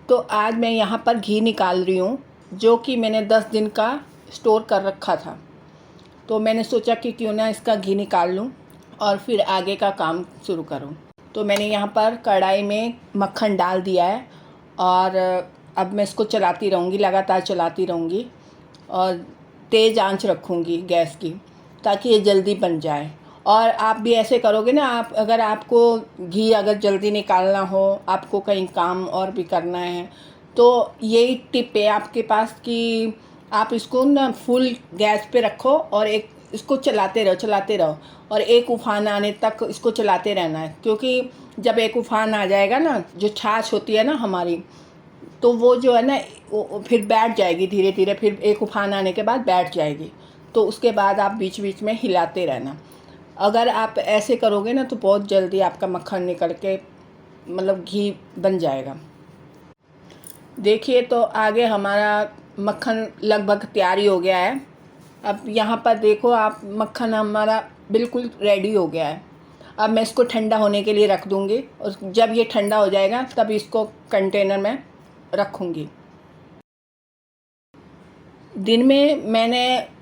तो आज मैं यहाँ पर घी निकाल रही हूँ, जो कि मैंने 10 दिन का स्टोर कर रखा था। तो मैंने सोचा कि क्यों ना इसका घी निकाल लूँ और फिर आगे का काम शुरू करूँ। तो मैंने यहाँ पर कढ़ाई में मक्खन डाल दिया है और अब मैं इसको चलाती रहूँगी, लगातार चलाती रहूँगी और तेज़ आंच रखूँगी गैस की, ताकि ये जल्दी बन जाए। और आप भी ऐसे करोगे ना, आप अगर आपको घी अगर जल्दी निकालना हो, आपको कहीं काम और भी करना है, तो यही टिप है आपके पास कि आप इसको ना फुल गैस पे रखो और इसको चलाते रहो और एक उफान आने तक इसको चलाते रहना है। क्योंकि जब एक उफान आ जाएगा ना, जो छाछ होती है ना हमारी, तो वो जो है ना वो फिर बैठ जाएगी धीरे धीरे, फिर एक उफान आने के बाद बैठ जाएगी। तो उसके बाद आप बीच बीच में हिलाते रहना। अगर आप ऐसे करोगे ना तो बहुत जल्दी आपका मक्खन निकल के मतलब घी बन जाएगा। देखिए, तो आगे हमारा मक्खन लगभग तैयार ही हो गया है। अब यहाँ पर देखो आप, मक्खन हमारा बिल्कुल रेडी हो गया है। अब मैं इसको ठंडा होने के लिए रख दूँगी और जब ये ठंडा हो जाएगा तब इसको कंटेनर में रखूँगी। दिन में मैंने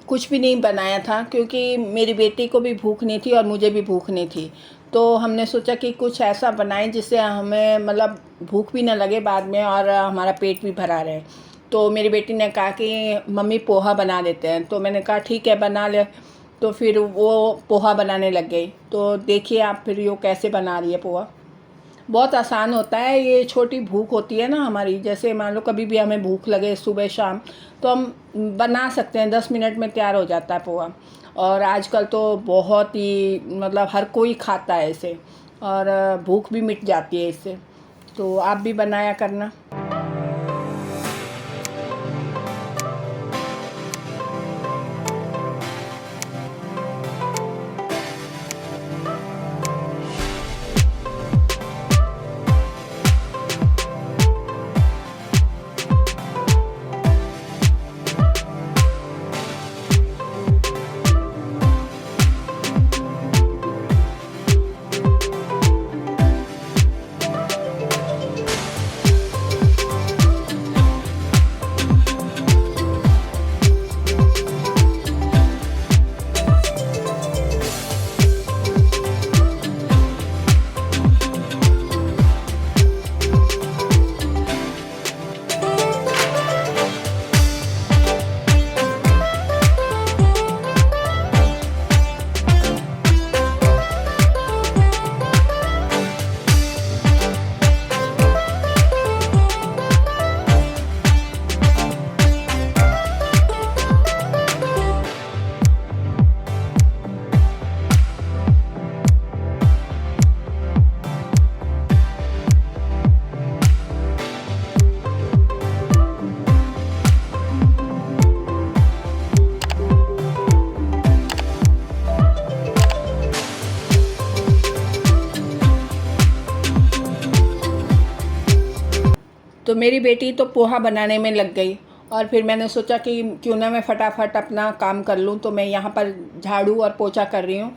कुछ भी नहीं बनाया था, क्योंकि मेरी बेटी को भी भूख नहीं थी और मुझे भी भूख नहीं थी। तो हमने सोचा कि कुछ ऐसा बनाएं जिससे हमें मतलब भूख भी ना लगे बाद में और हमारा पेट भी भरा रहे। तो मेरी बेटी ने कहा कि मम्मी पोहा बना देते हैं। तो मैंने कहा ठीक है, बना ले। तो फिर वो पोहा बनाने लग गई। तो देखिए आप फिर वो कैसे बना रही है पोहा। बहुत आसान होता है। ये छोटी भूख होती है ना हमारी, जैसे मान लो कभी भी हमें भूख लगे सुबह शाम, तो हम बना सकते हैं। 10 मिनट में तैयार हो जाता है पोहा। और आजकल तो बहुत ही मतलब हर कोई खाता है इसे और भूख भी मिट जाती है इससे। तो आप भी बनाया करना। तो मेरी बेटी तो पोहा बनाने में लग गई और फिर मैंने सोचा कि क्यों ना मैं फटाफट अपना काम कर लूँ। तो मैं यहाँ पर झाड़ू और पोछा कर रही हूँ।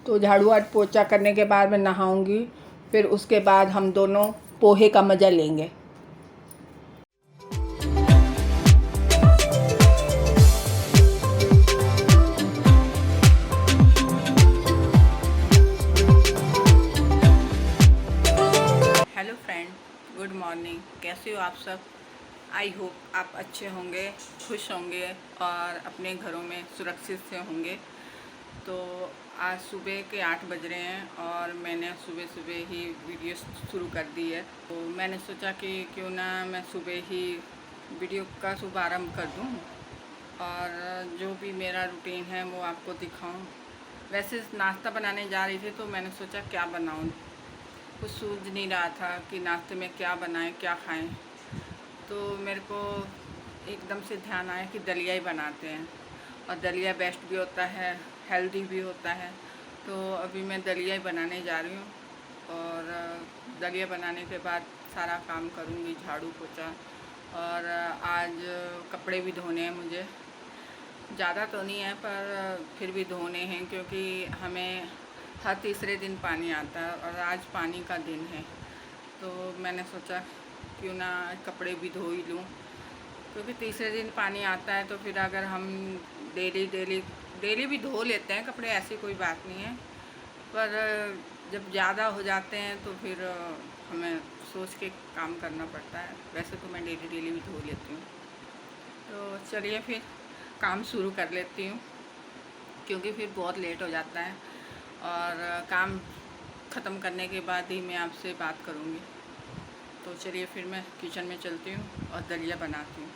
तो झाड़ू और पोछा करने के बाद मैं नहाऊँगी, फिर उसके बाद हम दोनों पोहे का मज़ा लेंगे। Hello friend, good morning. कैसे हो आप सब? आई होप आप अच्छे होंगे, खुश होंगे और अपने घरों में सुरक्षित से होंगे। तो आज सुबह के 8 बज रहे हैं और मैंने सुबह सुबह ही वीडियो शुरू कर दी है। तो मैंने सोचा कि क्यों ना मैं सुबह ही वीडियो का शुभारंभ कर दूं और जो भी मेरा रूटीन है वो आपको दिखाऊं। वैसे नाश्ता बनाने जा रही थी तो मैंने सोचा क्या बनाऊं, कुछ सूझ नहीं रहा था कि नाश्ते में क्या बनाएं, क्या खाएं। तो मेरे को एकदम से ध्यान आया कि दलिया ही बनाते हैं और दलिया बेस्ट भी होता है, हेल्दी भी होता है। तो अभी मैं दलिया ही बनाने जा रही हूँ और दलिया बनाने के बाद सारा काम करूँगी, झाड़ू पोछा। और आज कपड़े भी धोने हैं मुझे, ज़्यादा तो नहीं है पर फिर भी धोने हैं, क्योंकि हमें हर तीसरे दिन पानी आता है और आज पानी का दिन है। तो मैंने सोचा क्यों ना कपड़े भी धो ही लूँ, क्योंकि तीसरे दिन पानी आता है तो फिर अगर हम डेली भी धो लेते हैं कपड़े, ऐसी कोई बात नहीं है, पर जब ज़्यादा हो जाते हैं तो फिर हमें सोच के काम करना पड़ता है। वैसे तो मैं डेली भी धो लेती हूँ। तो चलिए फिर काम शुरू कर लेती हूँ, क्योंकि फिर बहुत लेट हो जाता है और काम ख़त्म करने के बाद ही मैं आपसे बात करूँगी। तो चलिए फिर मैं किचन में चलती हूँ और दलिया बनाती हूँ।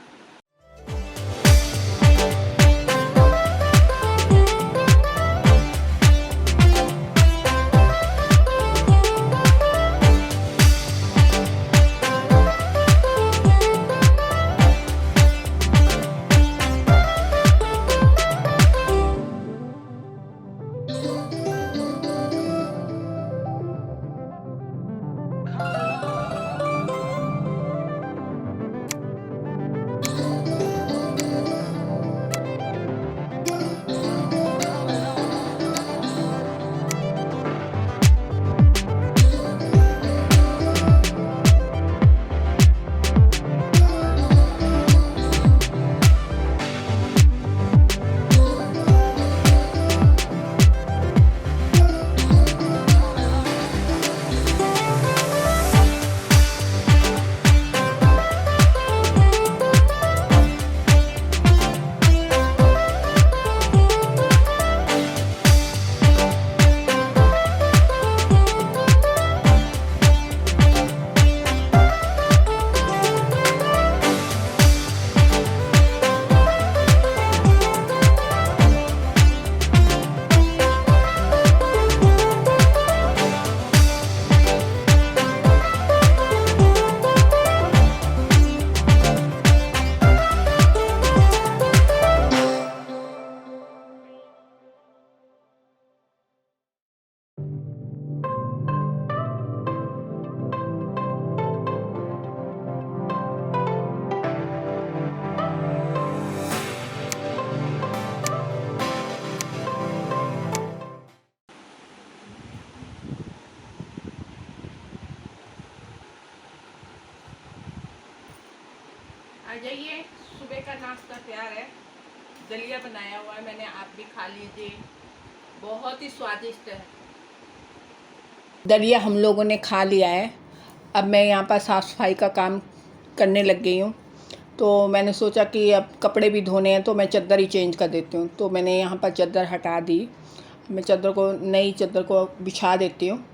आ जाइए, सुबह का नाश्ता तैयार है। दलिया बनाया हुआ है मैंने, आप भी खा लीजिए, बहुत ही स्वादिष्ट है। दलिया हम लोगों ने खा लिया है। अब मैं यहाँ पर साफ़ सफाई का काम करने लग गई हूँ। तो मैंने सोचा कि अब कपड़े भी धोने हैं तो मैं चादर ही चेंज कर देती हूँ। तो मैंने यहाँ पर चादर हटा दी। मैं नई चादर को बिछा देती हूँ।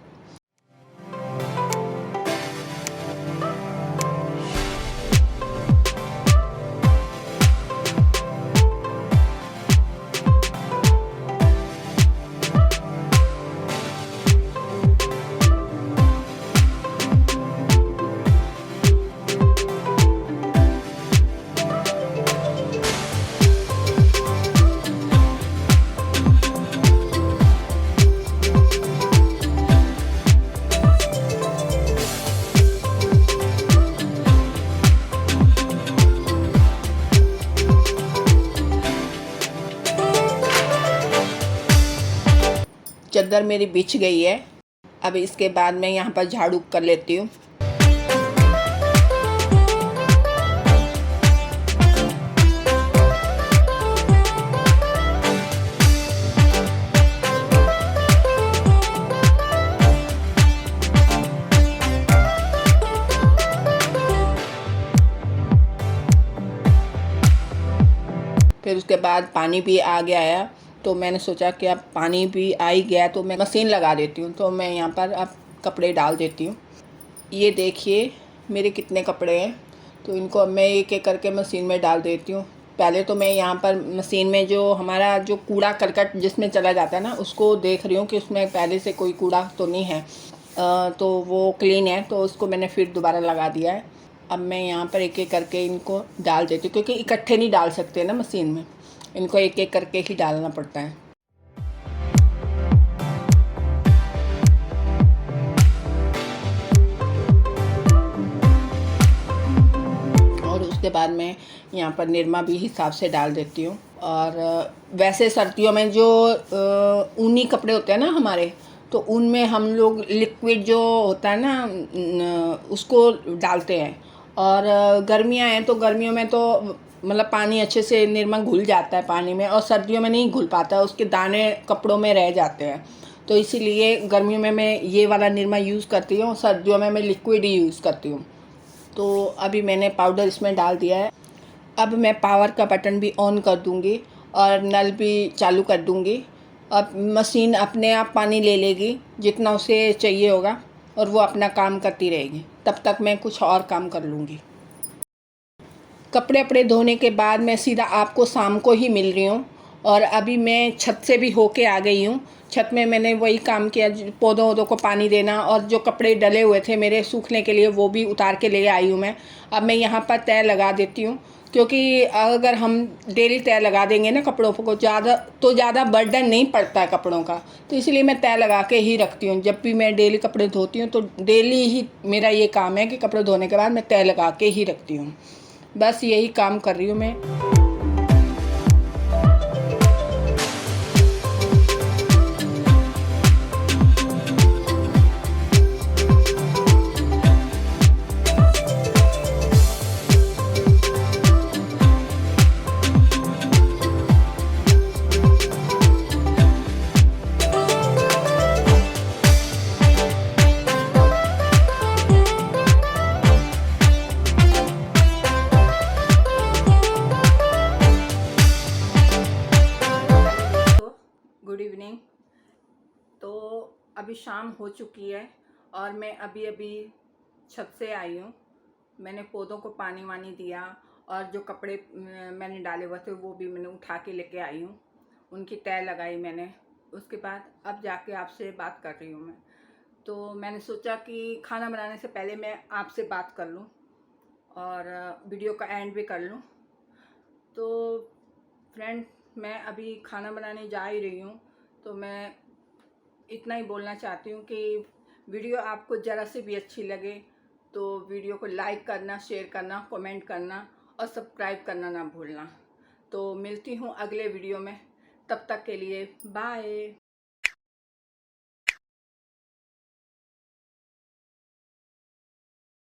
चादर मेरी बिछ गई है। अब इसके बाद मैं यहाँ पर झाड़ू कर लेती हूँ। फिर उसके बाद पानी भी आ गया है, तो मैंने सोचा कि अब पानी भी आ ही गया तो मैं मशीन लगा देती हूँ। तो मैं यहाँ पर अब कपड़े डाल देती हूँ। ये देखिए मेरे कितने कपड़े हैं, तो इनको अब मैं एक एक करके मशीन में डाल देती हूँ। पहले तो मैं यहाँ पर मशीन में जो हमारा जो कूड़ा करकट जिसमें चला जाता है ना, उसको देख रही हूँ कि उसमें पहले से कोई कूड़ा तो नहीं है। तो वो क्लीन है, तो उसको मैंने फिर दोबारा लगा दिया है। अब मैं यहाँ पर एक एक करके इनको डाल देती हूँ, क्योंकि इकट्ठे नहीं डाल सकते ना मशीन में, इनको एक एक करके ही डालना पड़ता है। और उसके बाद मैं यहाँ पर निरमा भी हिसाब से डाल देती हूँ। और वैसे सर्दियों में जो ऊनी कपड़े होते हैं ना हमारे, तो उनमें हम लोग लिक्विड जो होता है ना उसको डालते हैं। और गर्मियाँ हैं तो गर्मियों में तो मतलब पानी अच्छे से निरमा घुल जाता है पानी में, और सर्दियों में नहीं घुल पाता, उसके दाने कपड़ों में रह जाते हैं। तो इसीलिए गर्मियों में मैं ये वाला निरमा यूज़ करती हूँ, सर्दियों में मैं लिक्विड ही यूज़ करती हूँ। तो अभी मैंने पाउडर इसमें डाल दिया है। अब मैं पावर का बटन भी ऑन कर दूँगी और नल भी चालू कर दूँगी। अब मशीन अपने आप पानी ले लेगी जितना उसे चाहिए होगा, और वो अपना काम करती रहेगी। तब तक मैं कुछ और काम कर लूँगी। कपड़े वपड़े धोने के बाद मैं सीधा आपको शाम को ही मिल रही हूँ, और अभी मैं छत से भी होके आ गई हूँ। छत में मैंने वही काम किया, पौधों वौधों को पानी देना, और जो कपड़े डले हुए थे मेरे सूखने के लिए वो भी उतार के ले आई हूँ मैं। अब मैं यहाँ पर तय लगा देती हूँ, क्योंकि अगर हम डेली तय लगा देंगे ना कपड़ों को, ज़्यादा बर्डन नहीं पड़ता है कपड़ों का। तो इसलिए मैं तय लगा के ही रखती हूँ। जब भी मैं डेली कपड़े धोती हूँ तो डेली ही मेरा ये काम है कि कपड़े धोने के बाद मैं तय लगा के ही रखती हूँ। बस यही काम कर रही हूँ मैं। Good evening. तो अभी शाम हो चुकी है और मैं अभी अभी छत से आई हूँ। मैंने पौधों को पानी वानी दिया, और जो कपड़े मैंने डाले हुए थे वो भी मैंने उठा के लेके आई हूँ। उनकी तय लगाई मैंने। उसके बाद अब जाके आपसे बात कर रही हूँ मैं। तो मैंने सोचा कि खाना बनाने से पहले मैं आपसे बात कर लूँ और वीडियो का एंड भी कर लूँ। तो फ्रेंड, मैं अभी खाना बनाने जा ही रही हूँ। तो मैं इतना ही बोलना चाहती हूँ कि वीडियो आपको ज़रा से भी अच्छी लगे तो वीडियो को लाइक करना, शेयर करना, कमेंट करना और सब्सक्राइब करना ना भूलना। तो मिलती हूँ अगले वीडियो में। तब तक के लिए बाय।